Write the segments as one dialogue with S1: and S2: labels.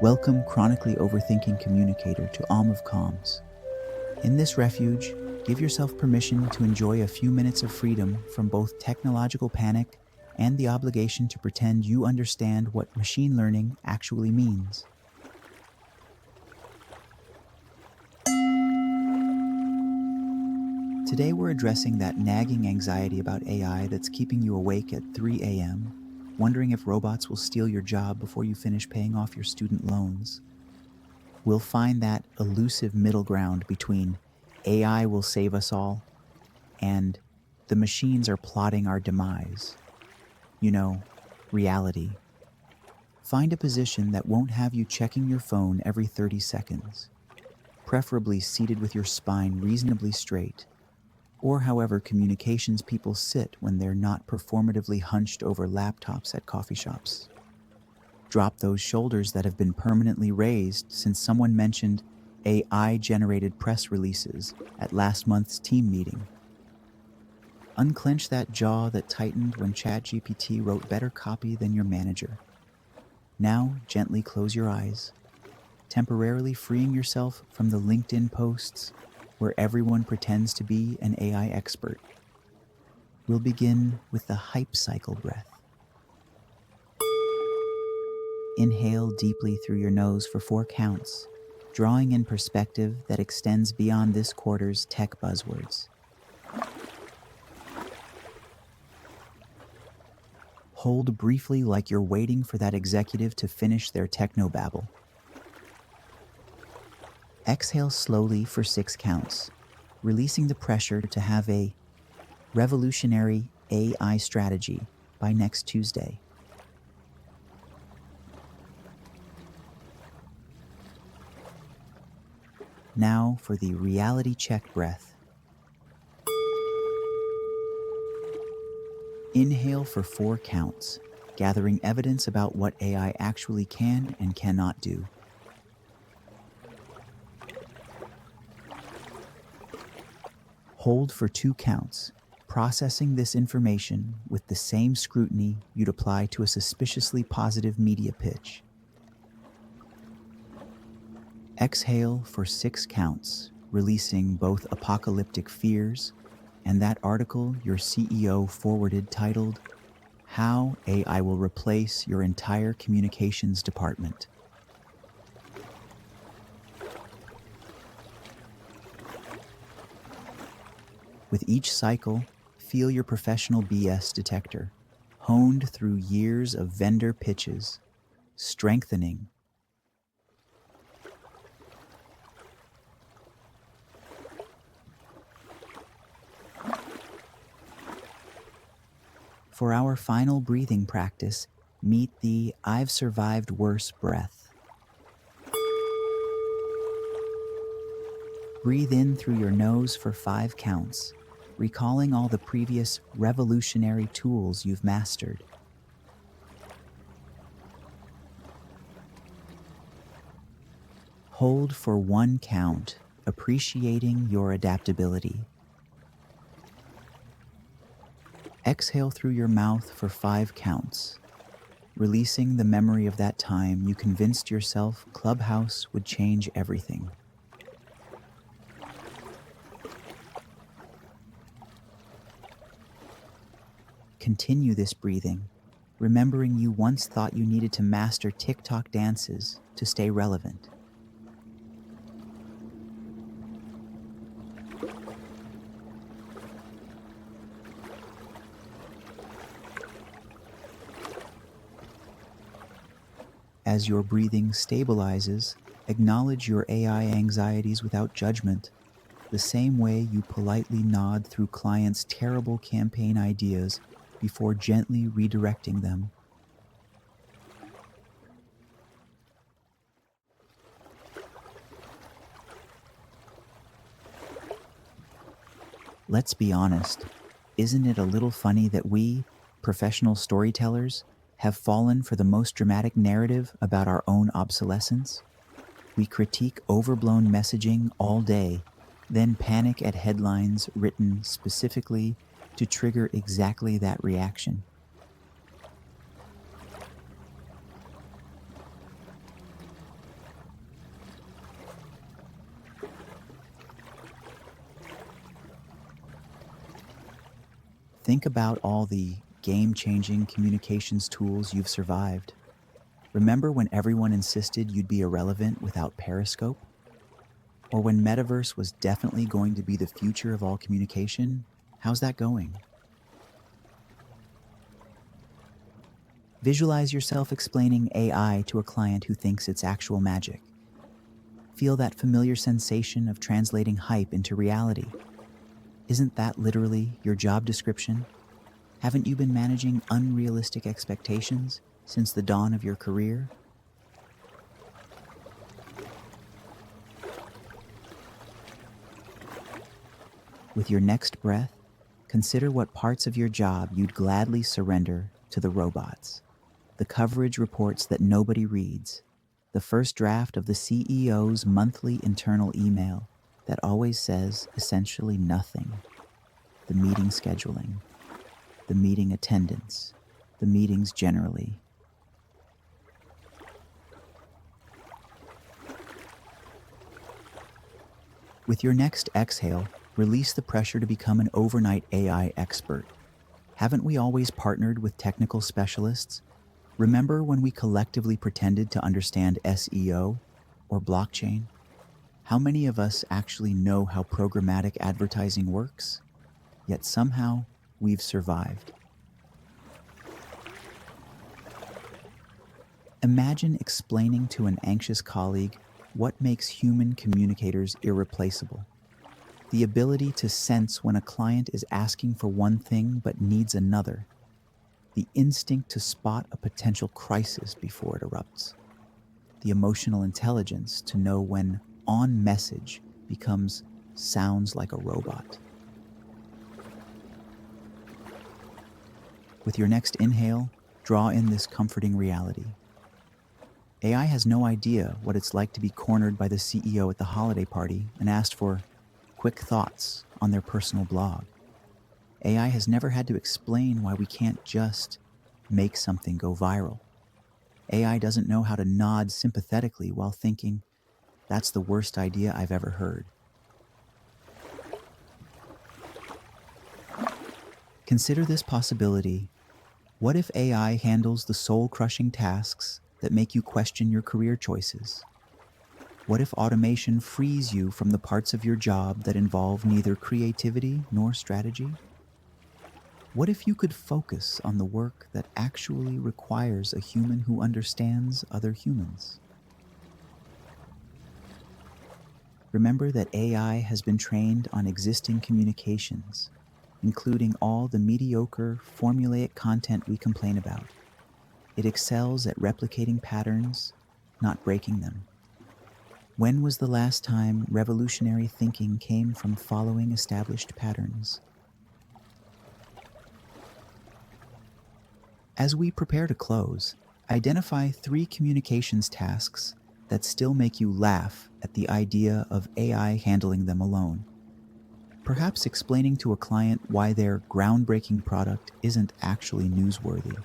S1: Welcome, chronically overthinking communicator, to Alm of Calms. In this refuge, give yourself permission to enjoy a few minutes of freedom from both technological panic and the obligation to pretend you understand what machine learning actually means. Today we're addressing that nagging anxiety about AI that's keeping you awake at 3 a.m., wondering if robots will steal your job before you finish paying off your student loans. We'll find that elusive middle ground between AI will save us all and the machines are plotting our demise. You know, reality. Find a position that won't have you checking your phone every 30 seconds, preferably seated with your spine reasonably straight, or however communications people sit when they're not performatively hunched over laptops at coffee shops. Drop those shoulders that have been permanently raised since someone mentioned AI-generated press releases at last month's team meeting. Unclench that jaw that tightened when ChatGPT wrote better copy than your manager. Now, gently close your eyes, temporarily freeing yourself from the LinkedIn posts where everyone pretends to be an AI expert. We'll begin with the hype cycle breath. Inhale deeply through your nose for 4 counts, drawing in perspective that extends beyond this quarter's tech buzzwords. Hold briefly like you're waiting for that executive to finish their technobabble. Exhale slowly for 6 counts, releasing the pressure to have a revolutionary AI strategy by next Tuesday. Now for the reality check breath. Inhale for 4 counts, gathering evidence about what AI actually can and cannot do. Hold for 2 counts, processing this information with the same scrutiny you'd apply to a suspiciously positive media pitch. Exhale for 6 counts, releasing both apocalyptic fears and that article your CEO forwarded titled, "How AI Will Replace Your Entire Communications Department." With each cycle, feel your professional BS detector, honed through years of vendor pitches, strengthening. For our final breathing practice, meet the "I've survived worse" breath. Breathe in through your nose for 5 counts, recalling all the previous revolutionary tools you've mastered. Hold for 1 count, appreciating your adaptability. Exhale through your mouth for 5 counts, releasing the memory of that time you convinced yourself Clubhouse would change everything. Continue this breathing, remembering you once thought you needed to master TikTok dances to stay relevant. As your breathing stabilizes, acknowledge your AI anxieties without judgment, the same way you politely nod through clients' terrible campaign ideas before gently redirecting them. Let's be honest, isn't it a little funny that we, professional storytellers, have fallen for the most dramatic narrative about our own obsolescence? We critique overblown messaging all day, then panic at headlines written specifically to trigger exactly that reaction. Think about all the game-changing communications tools you've survived. Remember when everyone insisted you'd be irrelevant without Periscope? Or when metaverse was definitely going to be the future of all communication? How's that going? Visualize yourself explaining AI to a client who thinks it's actual magic. Feel that familiar sensation of translating hype into reality. Isn't that literally your job description? Haven't you been managing unrealistic expectations since the dawn of your career? With your next breath, consider what parts of your job you'd gladly surrender to the robots. The coverage reports that nobody reads, the first draft of the CEO's monthly internal email that always says essentially nothing, the meeting scheduling, the meeting attendance, the meetings generally. With your next exhale, release the pressure to become an overnight AI expert. Haven't we always partnered with technical specialists? Remember when we collectively pretended to understand SEO or blockchain? How many of us actually know how programmatic advertising works? Yet somehow we've survived. Imagine explaining to an anxious colleague what makes human communicators irreplaceable. The ability to sense when a client is asking for one thing but needs another. The instinct to spot a potential crisis before it erupts. The emotional intelligence to know when on message becomes sounds like a robot. With your next inhale, draw in this comforting reality. AI has no idea what it's like to be cornered by the CEO at the holiday party and asked for quick thoughts on their personal blog. AI has never had to explain why we can't just make something go viral. AI doesn't know how to nod sympathetically while thinking, that's the worst idea I've ever heard. Consider this possibility. What if AI handles the soul-crushing tasks that make you question your career choices? What if automation frees you from the parts of your job that involve neither creativity nor strategy? What if you could focus on the work that actually requires a human who understands other humans? Remember that AI has been trained on existing communications, including all the mediocre, formulaic content we complain about. It excels at replicating patterns, not breaking them. When was the last time revolutionary thinking came from following established patterns? As we prepare to close, identify 3 communications tasks that still make you laugh at the idea of AI handling them alone. Perhaps explaining to a client why their groundbreaking product isn't actually newsworthy.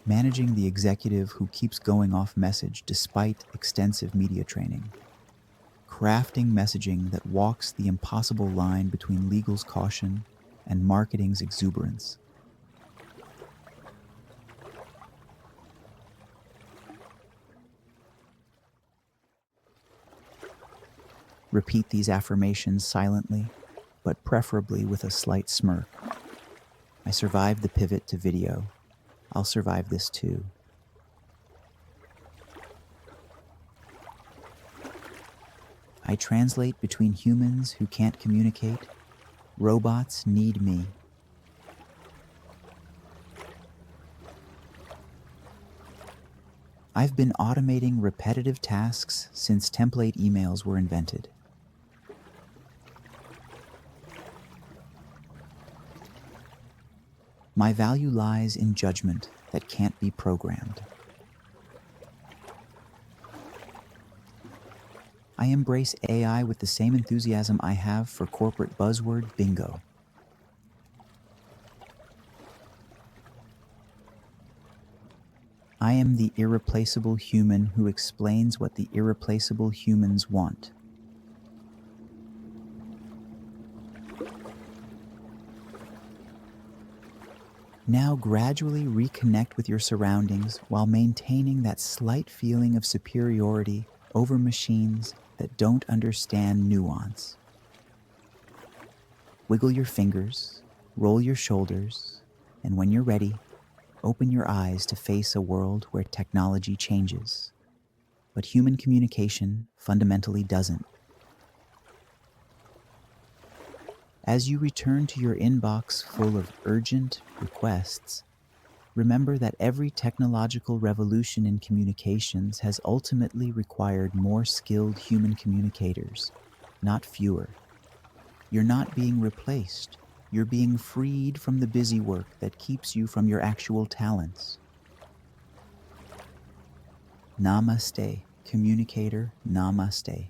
S1: Managing the executive who keeps going off message despite extensive media training. Crafting messaging that walks the impossible line between legal's caution and marketing's exuberance. Repeat these affirmations silently, but preferably with a slight smirk. I survived the pivot to video. I'll survive this too. I translate between humans who can't communicate. Robots need me. I've been automating repetitive tasks since template emails were invented. My value lies in judgment that can't be programmed. I embrace AI with the same enthusiasm I have for corporate buzzword bingo. I am the irreplaceable human who explains what the irreplaceable humans want. Now gradually reconnect with your surroundings while maintaining that slight feeling of superiority over machines that don't understand nuance. Wiggle your fingers, roll your shoulders, and when you're ready, open your eyes to face a world where technology changes, but human communication fundamentally doesn't. As you return to your inbox full of urgent requests, remember that every technological revolution in communications has ultimately required more skilled human communicators, not fewer. You're not being replaced. You're being freed from the busy work that keeps you from your actual talents. Namaste, communicator, namaste.